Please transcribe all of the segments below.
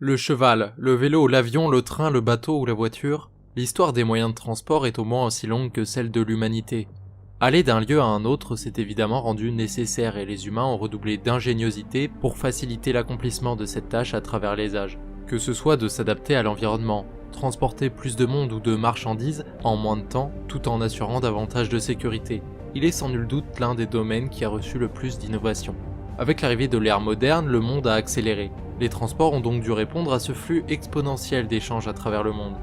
Le cheval, le vélo, l'avion, le train, le bateau ou la voiture, l'histoire des moyens de transport est au moins aussi longue que celle de l'humanité. Aller d'un lieu à un autre s'est évidemment rendu nécessaire et les humains ont redoublé d'ingéniosité pour faciliter l'accomplissement de cette tâche à travers les âges. Que ce soit de s'adapter à l'environnement, transporter plus de monde ou de marchandises en moins de temps tout en assurant davantage de sécurité. Il est sans nul doute l'un des domaines qui a reçu le plus d'innovation. Avec l'arrivée de l'ère moderne, le monde a accéléré. Les transports ont donc dû répondre à ce flux exponentiel d'échanges à travers le monde.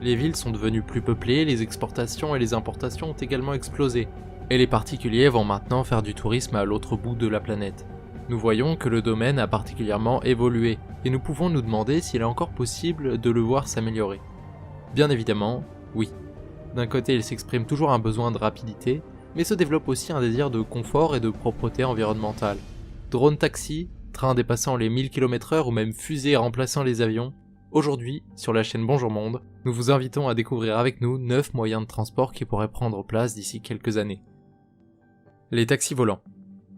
Les villes sont devenues plus peuplées, les exportations et les importations ont également explosé, et les particuliers vont maintenant faire du tourisme à l'autre bout de la planète. Nous voyons que le domaine a particulièrement évolué, et nous pouvons nous demander s'il est encore possible de le voir s'améliorer. Bien évidemment, oui. D'un côté, il s'exprime toujours un besoin de rapidité, mais se développe aussi un désir de confort et de propreté environnementale. Drone taxi, trains dépassant les 1000 km/h ou même fusées remplaçant les avions. Aujourd'hui, sur la chaîne Bonjour Monde, nous vous invitons à découvrir avec nous 9 moyens de transport qui pourraient prendre place d'ici quelques années. Les taxis volants.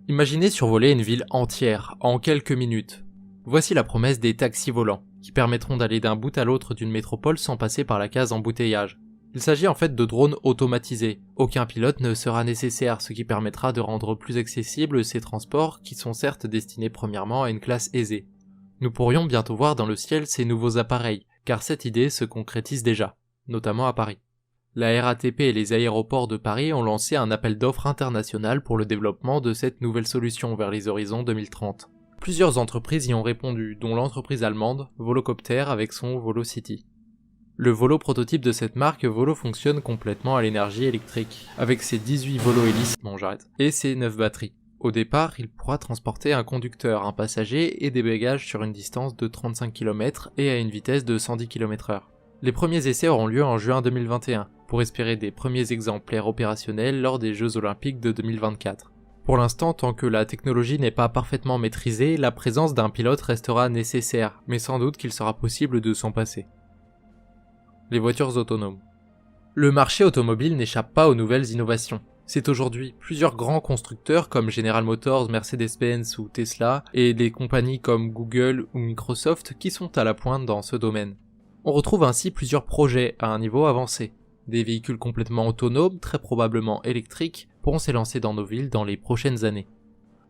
Imaginez survoler une ville entière en quelques minutes. Voici la promesse des taxis volants, qui permettront d'aller d'un bout à l'autre d'une métropole sans passer par la case embouteillage. Il s'agit en fait de drones automatisés. Aucun pilote ne sera nécessaire, ce qui permettra de rendre plus accessibles ces transports qui sont certes destinés premièrement à une classe aisée. Nous pourrions bientôt voir dans le ciel ces nouveaux appareils, car cette idée se concrétise déjà, notamment à Paris. La RATP et les aéroports de Paris ont lancé un appel d'offres international pour le développement de cette nouvelle solution vers les horizons 2030. Plusieurs entreprises y ont répondu, dont l'entreprise allemande Volocopter avec son VoloCity. Le Volo prototype de cette marque Volo fonctionne complètement à l'énergie électrique, avec ses 18 Volo hélices, et ses 9 batteries. Au départ, il pourra transporter un conducteur, un passager et des bagages sur une distance de 35 km et à une vitesse de 110 km/h. Les premiers essais auront lieu en juin 2021, pour espérer des premiers exemplaires opérationnels lors des Jeux Olympiques de 2024. Pour l'instant, tant que la technologie n'est pas parfaitement maîtrisée, la présence d'un pilote restera nécessaire, mais sans doute qu'il sera possible de s'en passer. Les voitures autonomes. Le marché automobile n'échappe pas aux nouvelles innovations. C'est aujourd'hui plusieurs grands constructeurs comme General Motors, Mercedes-Benz ou Tesla et des compagnies comme Google ou Microsoft qui sont à la pointe dans ce domaine. On retrouve ainsi plusieurs projets à un niveau avancé. Des véhicules complètement autonomes, très probablement électriques, pourront s'élancer dans nos villes dans les prochaines années.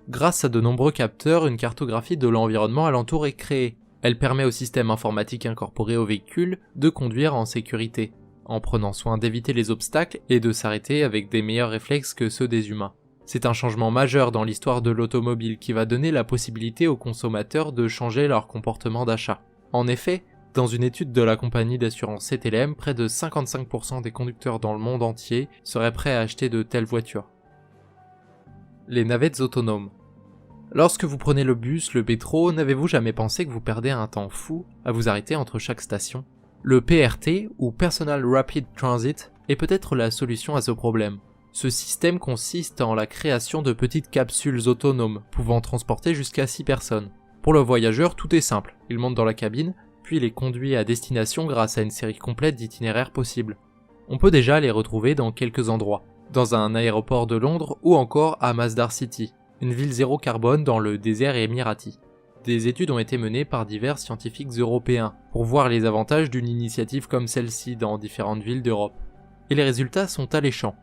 Grâce à de nombreux capteurs, une cartographie de l'environnement alentour est créée. Elle permet au système informatique incorporé au véhicule de conduire en sécurité, en prenant soin d'éviter les obstacles et de s'arrêter avec des meilleurs réflexes que ceux des humains. C'est un changement majeur dans l'histoire de l'automobile qui va donner la possibilité aux consommateurs de changer leur comportement d'achat. En effet, dans une étude de la compagnie d'assurance CTLM, près de 55% des conducteurs dans le monde entier seraient prêts à acheter de telles voitures. Les navettes autonomes. Lorsque vous prenez le bus, le métro, n'avez-vous jamais pensé que vous perdez un temps fou à vous arrêter entre chaque station ? Le PRT, ou Personal Rapid Transit, est peut-être la solution à ce problème. Ce système consiste en la création de petites capsules autonomes, pouvant transporter jusqu'à 6 personnes. Pour le voyageur, tout est simple. Il monte dans la cabine, puis il est conduit à destination grâce à une série complète d'itinéraires possibles. On peut déjà les retrouver dans quelques endroits, dans un aéroport de Londres ou encore à Masdar City, une ville zéro carbone dans le désert émirati. Des études ont été menées par divers scientifiques européens pour voir les avantages d'une initiative comme celle-ci dans différentes villes d'Europe. Et les résultats sont alléchants.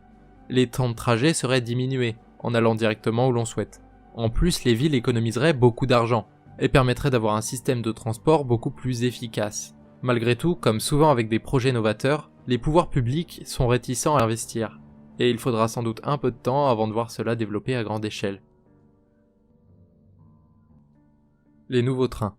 Les temps de trajet seraient diminués en allant directement où l'on souhaite. En plus, les villes économiseraient beaucoup d'argent et permettraient d'avoir un système de transport beaucoup plus efficace. Malgré tout, comme souvent avec des projets novateurs, les pouvoirs publics sont réticents à investir. Et il faudra sans doute un peu de temps avant de voir cela développer à grande échelle. Les nouveaux trains.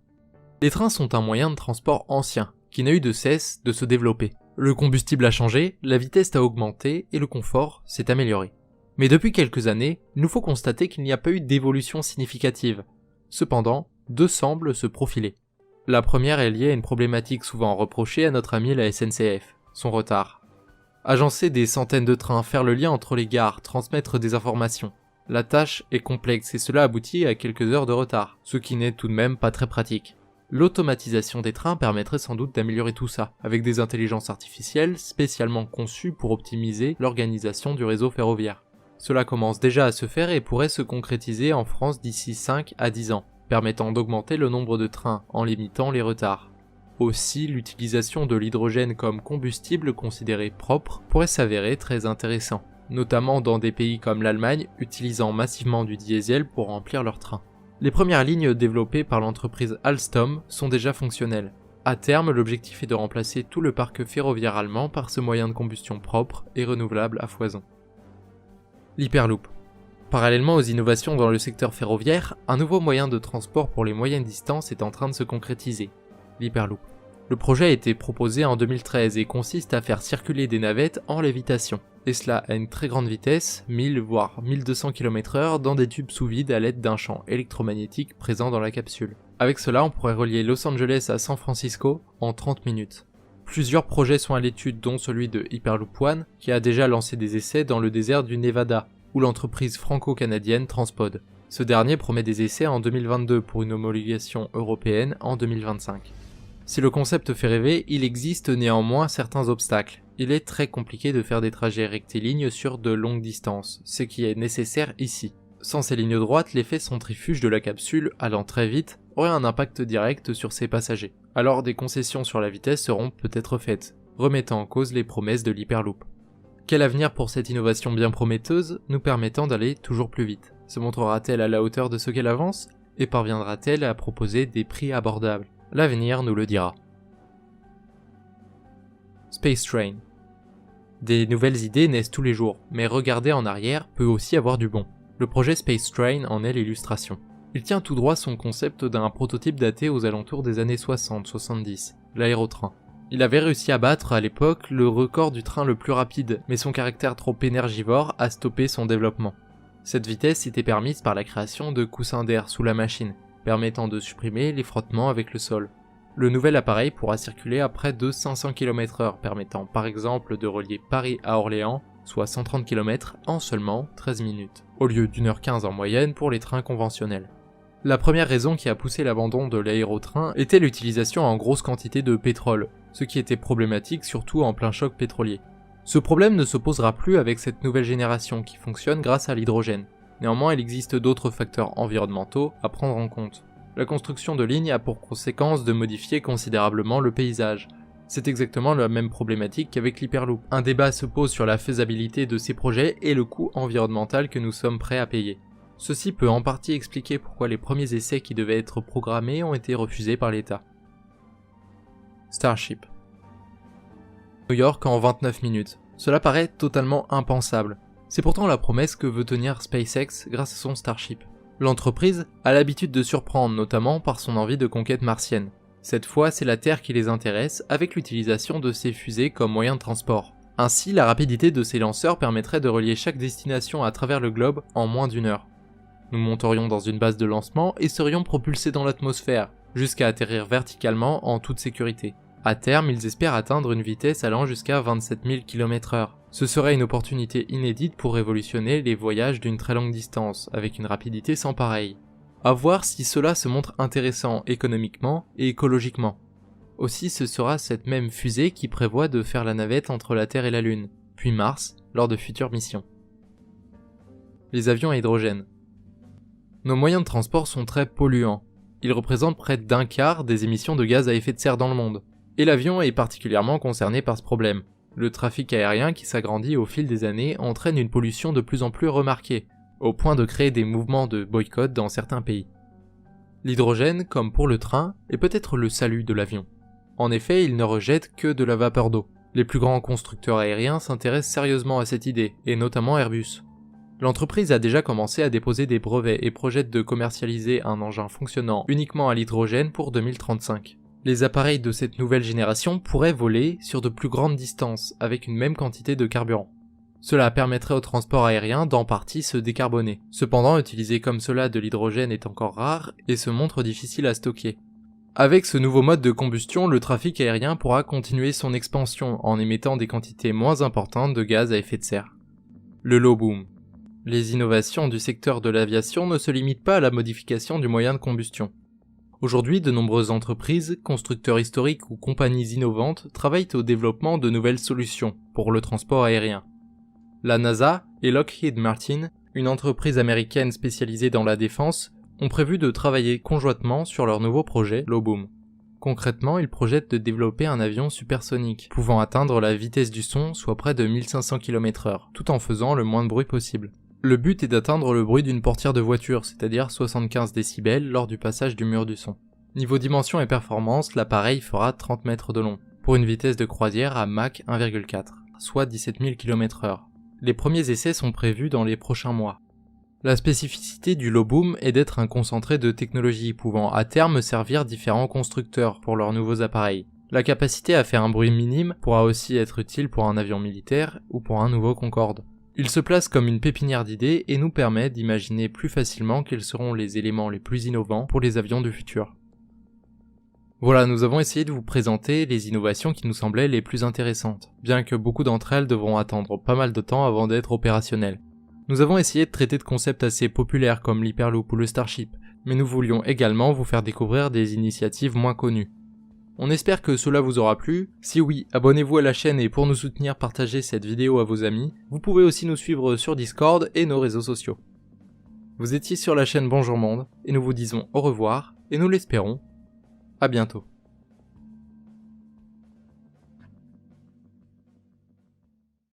Les trains sont un moyen de transport ancien, qui n'a eu de cesse de se développer. Le combustible a changé, la vitesse a augmenté et le confort s'est amélioré. Mais depuis quelques années, il nous faut constater qu'il n'y a pas eu d'évolution significative. Cependant, deux semblent se profiler. La première est liée à une problématique souvent reprochée à notre ami la SNCF, son retard. Agencer des centaines de trains, faire le lien entre les gares, transmettre des informations. La tâche est complexe et cela aboutit à quelques heures de retard, ce qui n'est tout de même pas très pratique. L'automatisation des trains permettrait sans doute d'améliorer tout ça, avec des intelligences artificielles spécialement conçues pour optimiser l'organisation du réseau ferroviaire. Cela commence déjà à se faire et pourrait se concrétiser en France d'ici 5 à 10 ans, permettant d'augmenter le nombre de trains en limitant les retards. Aussi, l'utilisation de l'hydrogène comme combustible considéré propre pourrait s'avérer très intéressant, notamment dans des pays comme l'Allemagne utilisant massivement du diesel pour remplir leurs trains. Les premières lignes développées par l'entreprise Alstom sont déjà fonctionnelles. À terme, l'objectif est de remplacer tout le parc ferroviaire allemand par ce moyen de combustion propre et renouvelable à foison. L'Hyperloop. Parallèlement aux innovations dans le secteur ferroviaire, un nouveau moyen de transport pour les moyennes distances est en train de se concrétiser, l'Hyperloop. Le projet a été proposé en 2013 et consiste à faire circuler des navettes en lévitation, et cela à une très grande vitesse, 1000 voire 1200 km/h dans des tubes sous vide à l'aide d'un champ électromagnétique présent dans la capsule. Avec cela, on pourrait relier Los Angeles à San Francisco en 30 minutes. Plusieurs projets sont à l'étude, dont celui de Hyperloop One, qui a déjà lancé des essais dans le désert du Nevada, ou l'entreprise franco-canadienne Transpod. Ce dernier promet des essais en 2022 pour une homologation européenne en 2025. Si le concept fait rêver, il existe néanmoins certains obstacles. Il est très compliqué de faire des trajets rectilignes sur de longues distances, ce qui est nécessaire ici. Sans ces lignes droites, l'effet centrifuge de la capsule, allant très vite, aurait un impact direct sur ses passagers. Alors des concessions sur la vitesse seront peut-être faites, remettant en cause les promesses de l'Hyperloop. Quel avenir pour cette innovation bien prometteuse, nous permettant d'aller toujours plus vite? Se montrera-t-elle à la hauteur de ce qu'elle avance, et parviendra-t-elle à proposer des prix abordables? L'avenir nous le dira. Space Train. Des nouvelles idées naissent tous les jours, mais regarder en arrière peut aussi avoir du bon. Le projet Space Train en est l'illustration. Il tient tout droit son concept d'un prototype daté aux alentours des années 60-70, l'aérotrain. Il avait réussi à battre à l'époque le record du train le plus rapide, mais son caractère trop énergivore a stoppé son développement. Cette vitesse était permise par la création de coussins d'air sous la machine, permettant de supprimer les frottements avec le sol. Le nouvel appareil pourra circuler à près de 500 km/h, permettant par exemple de relier Paris à Orléans, soit 130 km en seulement 13 minutes, au lieu d'1h15 en moyenne pour les trains conventionnels. La première raison qui a poussé l'abandon de l'aérotrain était l'utilisation en grosse quantité de pétrole, ce qui était problématique surtout en plein choc pétrolier. Ce problème ne se posera plus avec cette nouvelle génération qui fonctionne grâce à l'hydrogène. Néanmoins, il existe d'autres facteurs environnementaux à prendre en compte. La construction de lignes a pour conséquence de modifier considérablement le paysage. C'est exactement la même problématique qu'avec l'Hyperloop. Un débat se pose sur la faisabilité de ces projets et le coût environnemental que nous sommes prêts à payer. Ceci peut en partie expliquer pourquoi les premiers essais qui devaient être programmés ont été refusés par l'État. Starship. New York en 29 minutes. Cela paraît totalement impensable. C'est pourtant la promesse que veut tenir SpaceX grâce à son Starship. L'entreprise a l'habitude de surprendre, notamment par son envie de conquête martienne. Cette fois, c'est la Terre qui les intéresse avec l'utilisation de ces fusées comme moyen de transport. Ainsi, la rapidité de ces lanceurs permettrait de relier chaque destination à travers le globe en moins d'1 heure. Nous monterions dans une base de lancement et serions propulsés dans l'atmosphère, jusqu'à atterrir verticalement en toute sécurité. À terme, ils espèrent atteindre une vitesse allant jusqu'à 27 000 km/h. Ce serait une opportunité inédite pour révolutionner les voyages d'une très longue distance, avec une rapidité sans pareille. À voir si cela se montre intéressant économiquement et écologiquement. Aussi, ce sera cette même fusée qui prévoit de faire la navette entre la Terre et la Lune, puis Mars, lors de futures missions. Les avions à hydrogène. Nos moyens de transport sont très polluants. Ils représentent près d'un quart des émissions de gaz à effet de serre dans le monde. Et l'avion est particulièrement concerné par ce problème. Le trafic aérien qui s'agrandit au fil des années entraîne une pollution de plus en plus remarquée, au point de créer des mouvements de boycott dans certains pays. L'hydrogène, comme pour le train, est peut-être le salut de l'avion. En effet, il ne rejette que de la vapeur d'eau. Les plus grands constructeurs aériens s'intéressent sérieusement à cette idée, et notamment Airbus. L'entreprise a déjà commencé à déposer des brevets et projette de commercialiser un engin fonctionnant uniquement à l'hydrogène pour 2035. Les appareils de cette nouvelle génération pourraient voler sur de plus grandes distances avec une même quantité de carburant. Cela permettrait au transport aérien d'en partie se décarboner. Cependant, utiliser comme cela de l'hydrogène est encore rare et se montre difficile à stocker. Avec ce nouveau mode de combustion, le trafic aérien pourra continuer son expansion en émettant des quantités moins importantes de gaz à effet de serre. Le low boom. Les innovations du secteur de l'aviation ne se limitent pas à la modification du moyen de combustion. Aujourd'hui, de nombreuses entreprises, constructeurs historiques ou compagnies innovantes travaillent au développement de nouvelles solutions pour le transport aérien. La NASA et Lockheed Martin, une entreprise américaine spécialisée dans la défense, ont prévu de travailler conjointement sur leur nouveau projet, Loboom. Concrètement, ils projettent de développer un avion supersonique, pouvant atteindre la vitesse du son, soit près de 1500 km/h, tout en faisant le moins de bruit possible. Le but est d'atteindre le bruit d'une portière de voiture, c'est-à-dire 75 décibels lors du passage du mur du son. Niveau dimension et performance, l'appareil fera 30 mètres de long, pour une vitesse de croisière à Mach 1,4, soit 17 000 km/h. Les premiers essais sont prévus dans les prochains mois. La spécificité du Loboom est d'être un concentré de technologie pouvant à terme servir différents constructeurs pour leurs nouveaux appareils. La capacité à faire un bruit minime pourra aussi être utile pour un avion militaire ou pour un nouveau Concorde. Il se place comme une pépinière d'idées et nous permet d'imaginer plus facilement quels seront les éléments les plus innovants pour les avions du futur. Voilà, nous avons essayé de vous présenter les innovations qui nous semblaient les plus intéressantes, bien que beaucoup d'entre elles devront attendre pas mal de temps avant d'être opérationnelles. Nous avons essayé de traiter de concepts assez populaires comme l'Hyperloop ou le Starship, mais nous voulions également vous faire découvrir des initiatives moins connues. On espère que cela vous aura plu. Si oui, abonnez-vous à la chaîne et pour nous soutenir, partagez cette vidéo à vos amis. Vous pouvez aussi nous suivre sur Discord et nos réseaux sociaux. Vous étiez sur la chaîne Bonjour Monde, et nous vous disons au revoir, et nous l'espérons, à bientôt.